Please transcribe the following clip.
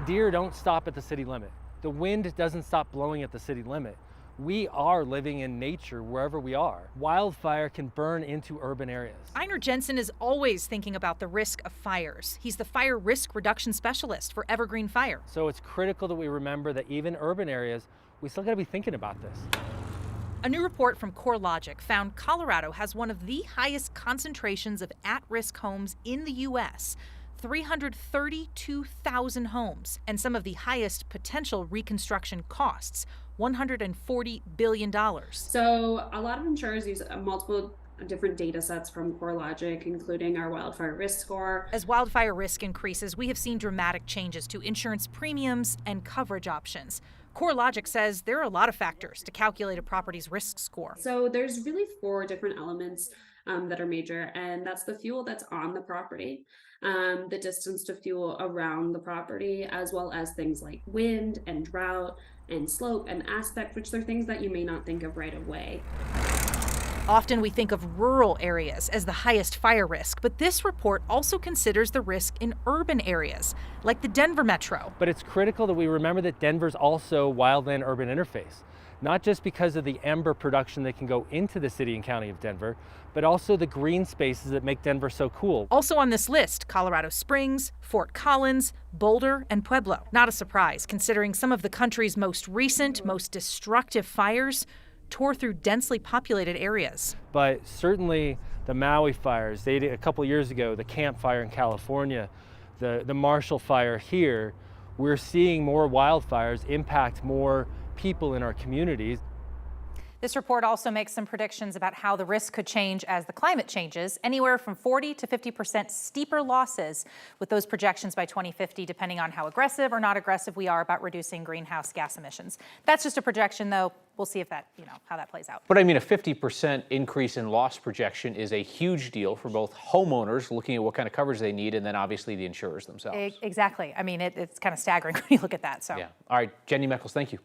Deer don't stop at the city limit. The wind doesn't stop blowing at the city limit. We are living in nature wherever we are. Wildfire can burn into urban areas. Einar Jensen is always thinking about the risk of fires. He's the fire risk reduction specialist for Evergreen Fire. So it's critical that we remember that even urban areas, we still got to be thinking about this. A new report from CoreLogic found Colorado has one of the highest concentrations of at-risk homes in the U.S., 332,000 homes, and some of the highest potential reconstruction costs, $140 billion. So a lot of insurers use multiple different data sets from CoreLogic, including our wildfire risk score. As wildfire risk increases, we have seen dramatic changes to insurance premiums and coverage options. CoreLogic says there are a lot of factors to calculate a property's risk score. So there's really 4 different elements that are major, and that's the fuel that's on the property, the distance to fuel around the property, as well as things like wind and drought and slope and aspect, which are things that you may not think of right away. Often we think of rural areas as the highest fire risk, but this report also considers the risk in urban areas, like the Denver metro. But it's critical that we remember that Denver's also wildland-urban interface, not just because of the ember production that can go into the city and county of Denver, but also the green spaces that make Denver so cool. Also on this list, Colorado Springs, Fort Collins, Boulder, and Pueblo. Not a surprise, considering some of the country's most recent, most destructive fires tore through densely populated areas. But certainly the Maui fires, they did a couple years ago, the Camp Fire in California, the Marshall Fire here, we're seeing more wildfires impact more people in our communities. This report also makes some predictions about how the risk could change as the climate changes, anywhere from 40 to 50% steeper losses with those projections by 2050, depending on how aggressive or not aggressive we are about reducing greenhouse gas emissions. That's just a projection, though. We'll see if that, how that plays out. But I mean, a 50% increase in loss projection is a huge deal for both homeowners looking at what kind of coverage they need, and then obviously the insurers themselves. Exactly. I mean, it's kind of staggering when you look at that. So. Yeah. All right, Jenny Meckles, thank you.